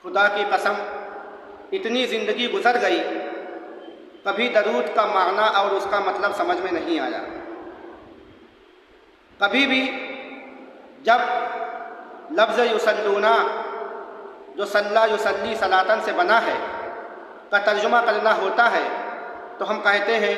خدا کی قسم اتنی زندگی گزر گئی، کبھی درود کا معنی اور اس کا مطلب سمجھ میں نہیں آیا۔ کبھی بھی جب لفظ یصلون جو صلی یصلی صلاتن سے بنا ہے کا ترجمہ کرنا ہوتا ہے تو ہم کہتے ہیں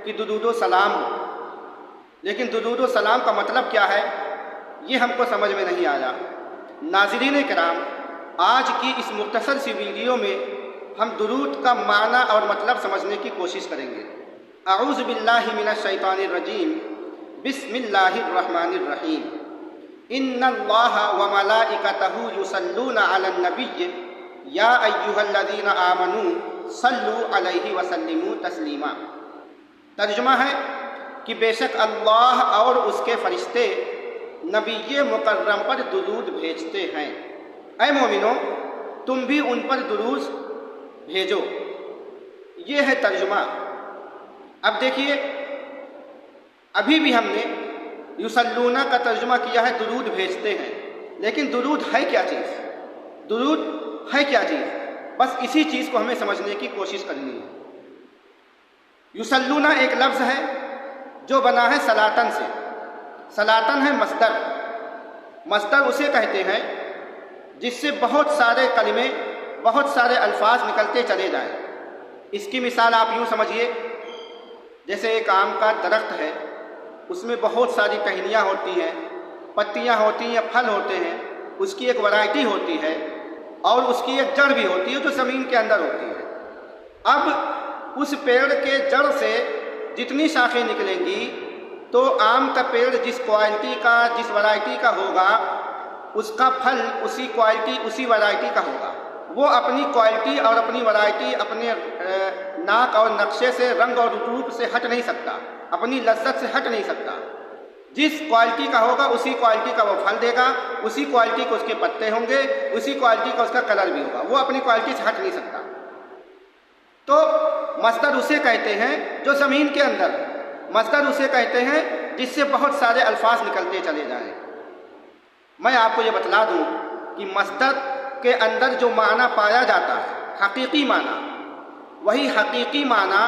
کہ درود و سلام ہو، لیکن درود و سلام کا مطلب کیا ہے یہ ہم کو سمجھ میں نہیں آیا۔ ناظرین کرام، آج کی اس مختصر سی ویڈیو میں ہم درود کا معنی اور مطلب سمجھنے کی کوشش کریں گے۔ اعوذ باللہ من الشیطان الرجیم، بسم اللہ الرحمن الرحیم۔ ان اللہ وملائکتہ یصلون علی النبی یا ایھا الذین آمنوا صلوا علیہ وسلموا تسلیما۔ ترجمہ ہے کہ بے شک اللہ اور اس کے فرشتے نبی مکرم پر درود بھیجتے ہیں، اے مومنو تم بھی ان پر درود بھیجو۔ یہ ہے ترجمہ۔ اب دیکھیے، ابھی بھی ہم نے یصلون کا ترجمہ کیا ہے درود بھیجتے ہیں، لیکن درود ہے کیا چیز؟ درود ہے کیا چیز؟ بس اسی چیز کو ہمیں سمجھنے کی کوشش کرنی ہے۔ یصلون ایک لفظ ہے جو بنا ہے صلاتن سے۔ صلاتن ہے مصدر۔ مصدر اسے کہتے ہیں جس سے بہت سارے کلمے، بہت سارے الفاظ نکلتے چلے جائیں۔ اس کی مثال آپ یوں سمجھیے، جیسے ایک آم کا درخت ہے، اس میں بہت ساری ٹہنیاں ہوتی ہیں، پتیاں ہوتی ہیں، پھل ہوتے ہیں، اس کی ایک ورائٹی ہوتی ہے اور اس کی ایک جڑ بھی ہوتی ہے جو زمین کے اندر ہوتی ہے۔ اب اس پیڑ کے جڑ سے جتنی شاخیں نکلیں گی تو آم کا پیڑ جس کوالٹی کا، جس ورائٹی کا ہوگا، اس کا پھل اسی کوالٹی، اسی ورائٹی کا ہوگا۔ وہ اپنی کوالٹی اور اپنی ورائٹی، اپنے ناک اور نقشے سے، رنگ اور روپ سے ہٹ نہیں سکتا، اپنی لذت سے ہٹ نہیں سکتا۔ جس کوالٹی کا ہوگا اسی کوالٹی کا وہ پھل دے گا، اسی کوالٹی کو اس کے پتے ہوں گے، اسی کوالٹی کا اس کا کلر بھی ہوگا، وہ اپنی کوالٹی سے ہٹ نہیں سکتا۔ تو مصدر اسے کہتے ہیں جو زمین کے اندر، مصدر اسے کہتے ہیں جس سے بہت سارے الفاظ نکلتے چلے جائیں۔ میں آپ کو یہ بتلا دوں کہ مصدر کے اندر جو معنی پایا جاتا ہے، حقیقی معنی، وہی حقیقی معنی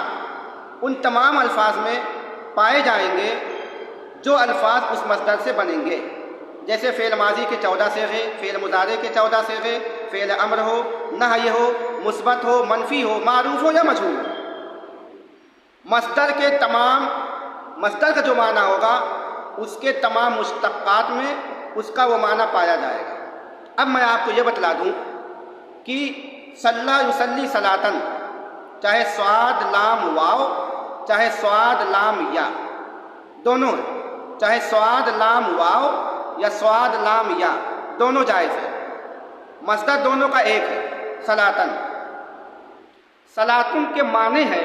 ان تمام الفاظ میں پائے جائیں گے جو الفاظ اس مصدر سے بنیں گے۔ جیسے فعل ماضی کے 14 صیغے، فعل مضارع کے 14 صیغے، فعل امر ہو، نہی ہو، مثبت ہو، منفی ہو، معروف ہو یا مجہول ہو، مصدر کا جو معنی ہوگا اس کے تمام مشتقات میں اس کا وہ معنی پایا جائے گا۔ اب میں آپ کو یہ بتلا دوں کہ صلی یصلی صلاتن، چاہے صاد لام واو، چاہے صاد لام یا، دونوں ہیں، چاہے صاد لام واو یا صاد لام یا، دونوں جائز ہیں۔ مصدر دونوں کا ایک ہے، صلاتن۔ صلاتن کے معنی ہے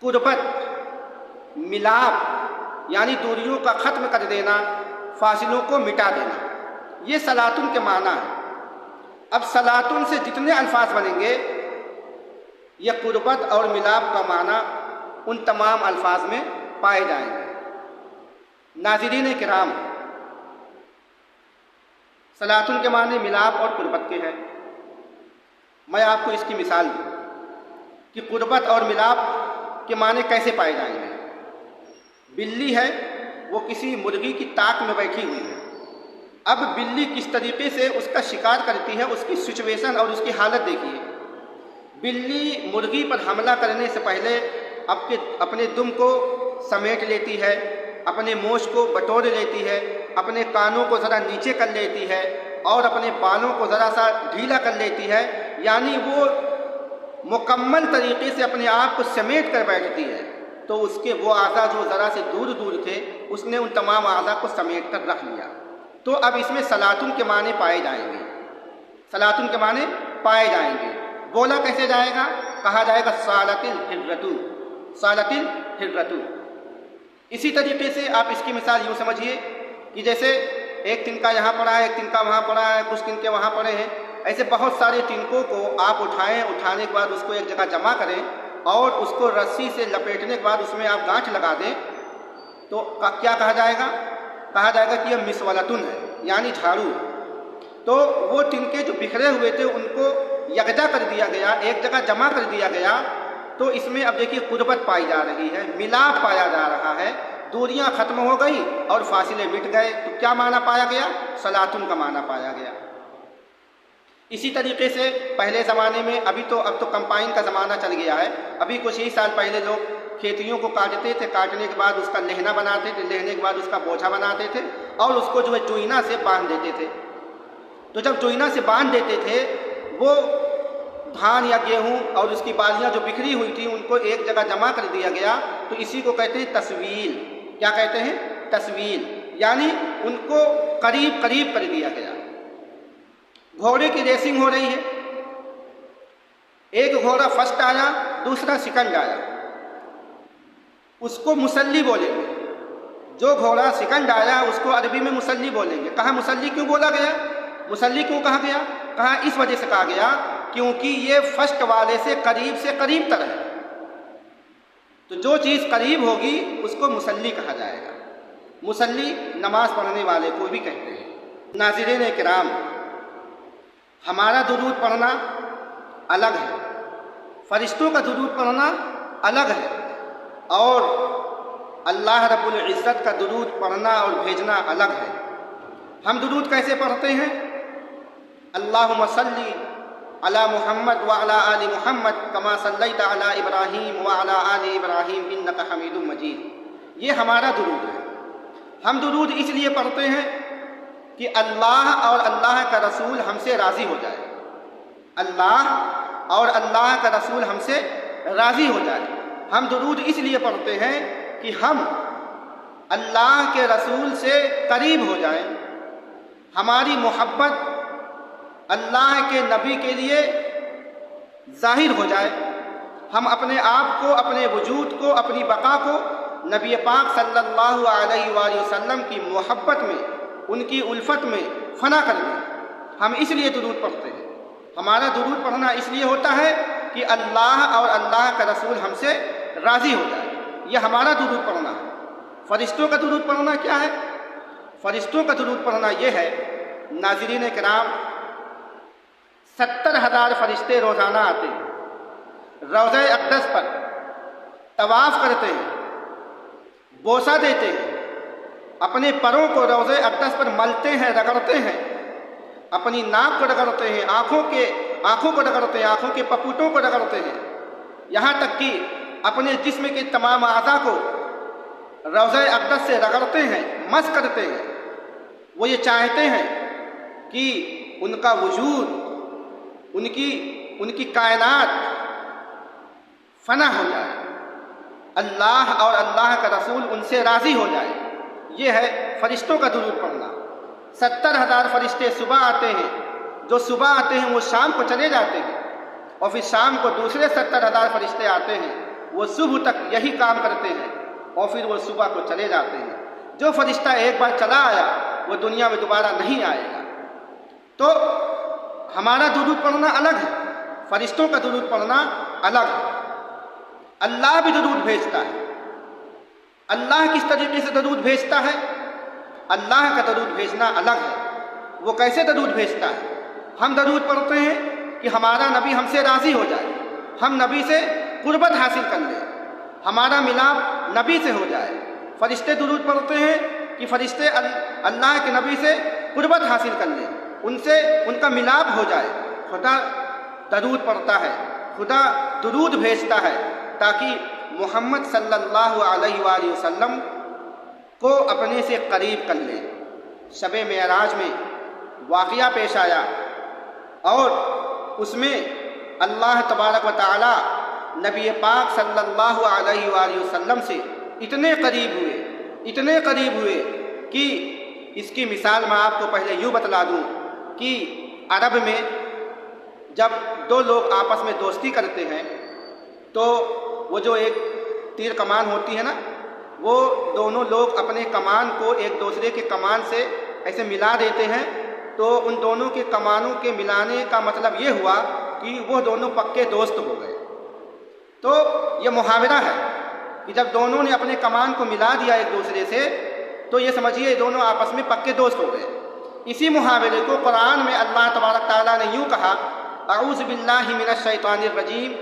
قربت، ملاپ، یعنی دوریوں کا ختم کر دینا، فاصلوں کو مٹا دینا، یہ صلاتن کے معنی ہے۔ اب صلاتن سے جتنے الفاظ بنیں گے یہ قربت اور ملاپ کا معنی ان تمام الفاظ میں پائے جائیں گے۔ ناظرین کرام، صلاتن کے معنی ملاپ اور قربت کے ہیں۔ میں آپ کو اس کی مثال دوں کہ قربت اور ملاپ کے معنی کیسے پائے جائیں گے۔ بلی ہے، وہ کسی مرغی کی تاک میں بیٹھی ہوئی ہے۔ اب بلی کس طریقے سے اس کا شکار کرتی ہے، اس کی سچویشن اور اس کی حالت دیکھیے۔ بلی مرغی پر حملہ کرنے سے پہلے اپنے دم کو سمیٹ لیتی ہے، اپنے مونچھ کو بٹور لیتی ہے، اپنے کانوں کو ذرا نیچے کر لیتی ہے اور اپنے بالوں کو ذرا سا ڈھیلا کر لیتی ہے، یعنی وہ مکمل طریقے سے اپنے آپ کو سمیٹ کر بیٹھتی ہے۔ تو اس کے وہ اعضاء جو ذرا سے دور دور تھے، اس نے ان تمام اعضاء کو سمیٹ کر رکھ لیا۔ تو اب اس میں صلاتن کے معنی پائے جائیں گے، صلاتن کے معنی پائے جائیں گے۔ بولا کیسے جائے گا؟ کہا جائے گا صالت الحرۃ، صالت الحرۃ۔ اسی طریقے سے آپ اس کی مثال یوں سمجھیے کہ جیسے ایک تنکا یہاں پڑا ہے، ایک تنکا وہاں پڑا ہے، کچھ تنکے وہاں پڑے ہیں، ایسے بہت سارے تنکوں کو آپ اٹھائیں، اٹھانے کے بعد اس کو ایک جگہ جمع کریں اور اس کو رسی سے لپیٹنے کے بعد اس میں آپ گانٹھ لگا دیں تو کیا کہا جائے گا؟ کہا جائے گا کہ یہ مسولتن ہے، یعنی جھاڑو ہے۔ تو وہ تنکے جو بکھرے ہوئے تھے ان کو یکجا کر دیا گیا، ایک جگہ جمع کر دیا گیا۔ تو اس میں اب دیکھیے قربت پائی جا رہی ہے، ملاپ پایا جا رہا ہے، دوریاں ختم ہو گئی اور فاصلے مٹ گئے۔ تو کیا معنی پایا گیا؟ صلاتن کا معنی پایا گیا۔ اسی طریقے سے پہلے زمانے میں اب تو کمپائن کا زمانہ چل گیا ہے، ابھی کچھ ہی سال پہلے لوگ کھیتیوں کو کاٹتے تھے، کاٹنے کے بعد اس کا لہنا بناتے تھے، لہنے کے بعد اس کا بوجھا بناتے تھے اور اس کو جو ہے چوئینا سے باندھ دیتے تھے۔ تو جب چوئینا سے باندھ دیتے تھے وہ دھان یا گیہوں اور اس کی بالیاں جو بکھری ہوئی تھیں ان کو ایک جگہ جمع کر دیا گیا، تو اسی کو کہتے ہیں تسویل۔ کیا کہتے ہیں؟ تسویل، یعنی ان کو قریب قریب کر دیا گیا۔ گھوڑے کی ریسنگ ہو رہی ہے، ایک گھوڑا فرسٹ آیا، دوسرا سیکنڈ آیا، اس کو مسلی بولیں گے۔ جو گھوڑا سیکنڈ آیا اس کو عربی میں مسلی بولیں گے۔ کہاں مسلی کیوں بولا گیا؟ مسلی کیوں کہا گیا؟ کہاں اس وجہ سے کہا گیا کیونکہ یہ فرسٹ والے سے قریب تر ہے، تو جو چیز قریب ہوگی اس کو مسلی کہا جائے گا۔ مسلی نماز پڑھنے والے کو بھی کہتے ہیں۔ ناظرین کرام، ہمارا درود پڑھنا الگ ہے، فرشتوں کا درود پڑھنا الگ ہے، اور اللہ رب العزت کا درود پڑھنا اور بھیجنا الگ ہے۔ ہم درود کیسے پڑھتے ہیں؟ اللہم صلی علی محمد وعلی آل محمد کما صلیت علی ابراہیم وعلی آل ابراہیم انک حمید مجید، یہ ہمارا درود ہے۔ ہم درود اس لیے پڑھتے ہیں کہ اللہ اور اللہ کا رسول ہم سے راضی ہو جائے، اللہ اور اللہ کا رسول ہم سے راضی ہو جائے۔ ہم درود اس لیے پڑھتے ہیں کہ ہم اللہ کے رسول سے قریب ہو جائیں، ہماری محبت اللہ کے نبی کے لیے ظاہر ہو جائے، ہم اپنے آپ کو، اپنے وجود کو، اپنی بقا کو نبی پاک صلی اللہ علیہ وآلہ وسلم کی محبت میں، ان کی الفت میں فنا کر دیں۔ ہم اس لیے درود پڑھتے ہیں۔ ہمارا درود پڑھنا اس لیے ہوتا ہے کہ اللہ اور اللہ کا رسول ہم سے راضی ہو جائے، یہ ہمارا درود پڑھنا ہے۔ فرشتوں کا درود پڑھنا کیا ہے؟ فرشتوں کا درود پڑھنا یہ ہے، ناظرین کرام، 70,000 فرشتے روزانہ آتے ہیں، روضہ اقدس پر طواف کرتے ہیں، بوسہ دیتے ہیں، اپنے پروں کو روضہ اقدس پر ملتے ہیں، رگڑتے ہیں، اپنی ناک کو رگڑتے ہیں، آنکھوں کو رگڑتے ہیں، آنکھوں کے پپوٹوں کو رگڑتے ہیں، یہاں تک کہ اپنے جسم کے تمام اعضاء کو روضہ اقدس سے رگڑتے ہیں، مس کرتے ہیں۔ وہ یہ چاہتے ہیں کہ ان کا وجود، ان کی کائنات فنا ہو جائے، اللہ اور اللہ کا رسول ان سے راضی ہو جائے۔ یہ ہے فرشتوں کا درود پڑھنا۔ 70,000 فرشتے صبح آتے ہیں، جو صبح آتے ہیں وہ شام کو چلے جاتے ہیں، اور پھر شام کو دوسرے 70,000 فرشتے آتے ہیں، وہ صبح تک یہی کام کرتے ہیں اور پھر وہ صبح کو چلے جاتے ہیں۔ جو فرشتہ ایک بار چلا آیا وہ دنیا میں دوبارہ نہیں آئے گا۔ تو ہمارا درود پڑھنا الگ ہے، فرشتوں کا درود پڑھنا الگ ہے۔ اللہ بھی درود بھیجتا ہے۔ اللہ کس طریقے سے درود بھیجتا ہے؟ اللہ کا درود بھیجنا الگ ہے۔ وہ کیسے درود بھیجتا ہے؟ ہم درود پڑھتے ہیں کہ ہمارا نبی ہم سے راضی ہو جائے، ہم نبی سے قربت حاصل کر لیں، ہمارا ملاپ نبی سے ہو جائے۔ فرشتے درود پڑھتے ہیں کہ فرشتے اللہ کے نبی سے قربت حاصل کر لیں، ان کا ملاپ ہو جائے۔ خدا درود پڑھتا ہے، خدا درود بھیجتا ہے تاکہ محمد صلی اللہ علیہ وآلہ وسلم کو اپنے سے قریب کر لے۔ شب معراج میں واقعہ پیش آیا اور اس میں اللہ تبارک و تعالی نبی پاک صلی اللہ علیہ وآلہ وسلم سے اتنے قریب ہوئے کہ اس کی مثال میں آپ کو پہلے یوں بتلا دوں کہ عرب میں جب دو لوگ آپس میں دوستی کرتے ہیں تو وہ جو ایک تیر کمان ہوتی ہے نا، وہ دونوں لوگ اپنے کمان کو ایک دوسرے کے کمان سے ایسے ملا دیتے ہیں، تو ان دونوں کے کمانوں کے ملانے کا مطلب یہ ہوا کہ وہ دونوں پکے دوست ہو گئے۔ تو یہ محاورہ ہے کہ جب دونوں نے اپنے کمان کو ملا دیا ایک دوسرے سے تو یہ سمجھیے دونوں آپس میں پکے دوست ہو گئے۔ اسی محاورے کو قرآن میں اللہ تبارک تعالیٰ نے یوں کہا: اعوذ باللہ من الشیطان الرجیم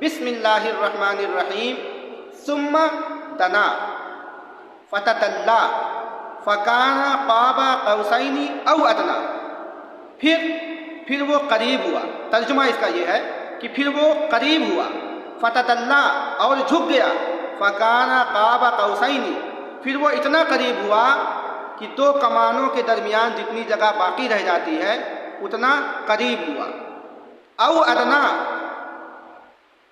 بسم اللہ الرحمن الرحیم ثم دنا فتدلی فکان قاب قوسین او ادنا. پھر وہ قریب ہوا. ترجمہ اس کا یہ ہے کہ پھر وہ قریب ہوا، فتدلی اور جھک گیا، فکان قاب قوسین پھر وہ اتنا قریب ہوا کہ دو کمانوں کے درمیان جتنی جگہ باقی رہ جاتی ہے اتنا قریب ہوا. او ادنا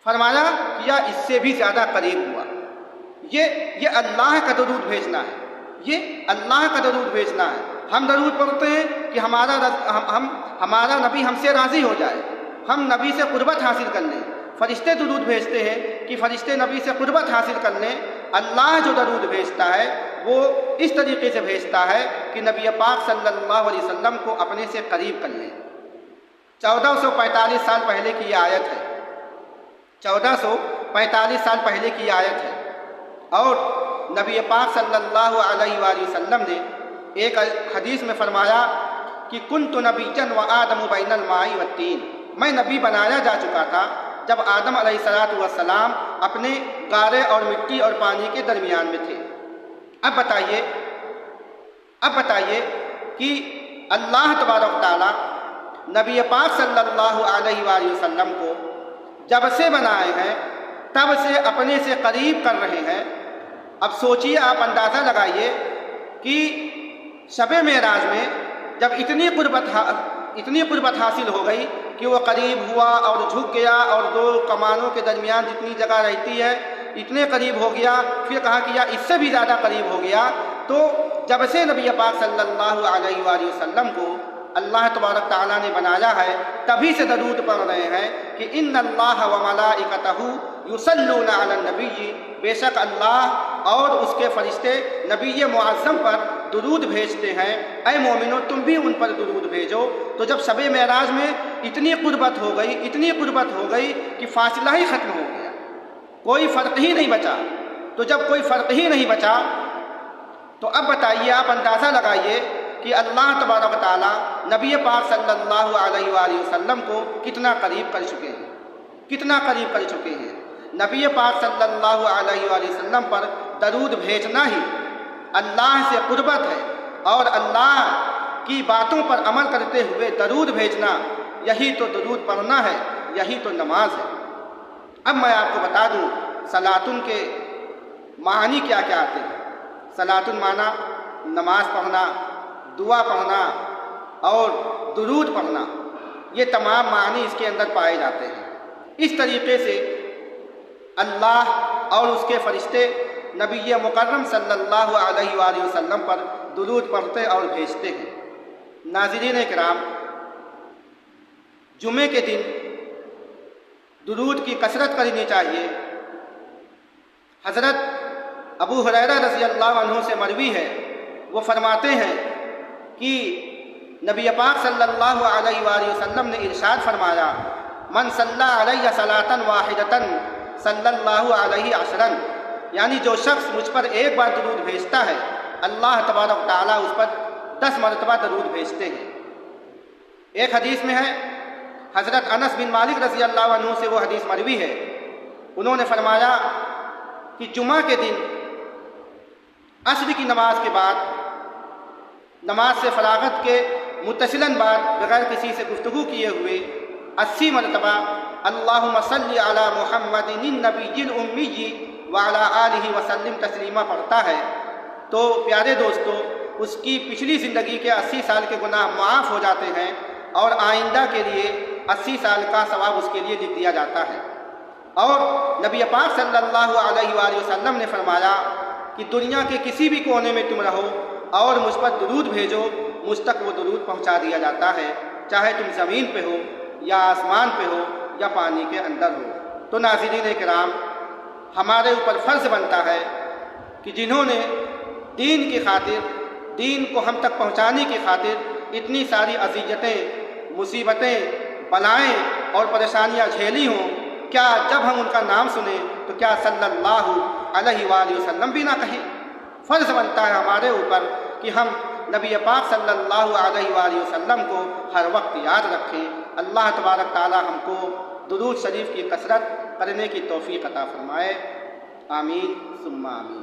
فرمایا کہ یا اس سے بھی زیادہ قریب ہوا. یہ اللہ کا درود بھیجنا ہے، یہ اللہ کا درود بھیجنا ہے. ہم درود پڑھتے ہیں کہ ہمارا نبی ہم سے راضی ہو جائے، ہم نبی سے قربت حاصل کر لیں. فرشتے درود بھیجتے ہیں کہ فرشتے نبی سے قربت حاصل کر لیں. اللہ جو درود بھیجتا ہے وہ اس طریقے سے بھیجتا ہے کہ نبی پاک صلی اللہ علیہ وسلم کو اپنے سے قریب کر لیں. 1445 سال پہلے کی یہ آیت ہے، 1445 سال پہلے کی آیت ہے. اور نبی پاک صلی اللہ علیہ وآلہ وسلم نے ایک حدیث میں فرمایا کہ کنت نبیا وآدم بین الماء والطین، میں نبی بنایا جا چکا تھا جب آدم علیہ السلام اپنے گارے اور مٹی اور پانی کے درمیان میں تھے. اب بتائیے کہ اللہ تبارک تعالیٰ نبی پاک صلی اللہ علیہ وآلہ وسلم کو جب سے بنائے ہیں تب سے اپنے سے قریب کر رہے ہیں. اب سوچیے، آپ اندازہ لگائیے کہ شب معراج میں جب اتنی قربت حاصل ہو گئی کہ وہ قریب ہوا اور جھک گیا اور دو کمانوں کے درمیان جتنی جگہ رہتی ہے اتنے قریب ہو گیا، پھر کہا کہ یا اس سے بھی زیادہ قریب ہو گیا. تو جب سے نبی پاک صلی اللہ علیہ وآلہ وسلم کو اللہ تبارک تعالیٰ نے بنایا ہے تبھی سے درود پڑھ رہے ہیں کہ ان اللہ و ملائکتہ یصلون علی النبی، بے شک اللہ اور اس کے فرشتے نبی معظم پر درود بھیجتے ہیں. اے مومنو تم بھی ان پر درود بھیجو. تو جب شب معراج میں اتنی قربت ہو گئی کہ فاصلہ ہی ختم ہو گیا، کوئی فرق ہی نہیں بچا. تو جب کوئی فرق ہی نہیں بچا تو اب بتائیے، آپ اندازہ لگائیے کہ اللہ تبارک و تعالیٰ نبی پاک صلی اللہ علیہ وآلہ وسلم کو کتنا قریب کر چکے ہیں. نبی پاک صلی اللہ علیہ وآلہ وسلم پر درود بھیجنا ہی اللہ سے قربت ہے، اور اللہ کی باتوں پر عمل کرتے ہوئے درود بھیجنا، یہی تو درود پڑھنا ہے، یہی تو نماز ہے. اب میں آپ کو بتا دوں صلاتن کے معنی کیا کیا آتے ہیں. صلاتن معنی نماز پڑھنا، دعا پڑھنا اور درود پڑھنا، یہ تمام معنی اس کے اندر پائے جاتے ہیں. اس طریقے سے اللہ اور اس کے فرشتے نبی مکرم صلی اللہ علیہ وآلہ وسلم پر درود پڑھتے اور بھیجتے ہیں. ناظرین کرام، جمعے کے دن درود کی کثرت کرنی چاہیے. حضرت ابو ہریرہ رضی اللہ عنہ سے مروی ہے، وہ فرماتے ہیں کہ نبی پاک صلی اللہ علیہ وآلہ وسلم نے ارشاد فرمایا: من صلی علیہ صلاۃ واحدۃ صلی اللہ علیہ عشرا، یعنی جو شخص مجھ پر ایک بار درود بھیجتا ہے اللہ تبارک تعالیٰ اس پر 10 مرتبہ درود بھیجتے ہیں. ایک حدیث میں ہے، حضرت انس بن مالک رضی اللہ عنہ سے وہ حدیث مروی ہے، انہوں نے فرمایا کہ جمعہ کے دن عصر کی نماز کے بعد، نماز سے فراغت کے متصلاً بعد بغیر کسی سے گفتگو کیے ہوئے 80 مرتبہ اللہم صلی علی محمد النبی الامی وعلی آلہ وسلم تسلیمہ پڑھتا ہے تو پیارے دوستو، اس کی پچھلی زندگی کے 80 سال کے گناہ معاف ہو جاتے ہیں اور آئندہ کے لیے 80 سال کا ثواب اس کے لیے لکھ دیا جاتا ہے. اور نبی پاک صلی اللہ علیہ وآلہ وسلم نے فرمایا کہ دنیا کے کسی بھی کونے میں تم رہو اور مجھ پر درود بھیجو، مجھ تک وہ درود پہنچا دیا جاتا ہے، چاہے تم زمین پہ ہو یا آسمان پہ ہو یا پانی کے اندر ہو. تو ناظرین کرام، ہمارے اوپر فرض بنتا ہے کہ جنہوں نے دین کی خاطر، دین کو ہم تک پہنچانے کی خاطر اتنی ساری اذیتیں، مصیبتیں، بلائیں اور پریشانیاں جھیلی ہوں، کیا جب ہم ان کا نام سنیں تو کیا صلی اللہ علیہ وآلہ وسلم بھی نہ کہیں؟ فرض بنتا ہے ہمارے اوپر کہ ہم نبی پاک صلی اللہ علیہ وآلہ وسلم کو ہر وقت یاد رکھیں۔ اللہ تبارک تعالی ہم کو درود شریف کی کثرت کرنے کی توفیق عطا فرمائے، آمین ثم آمین۔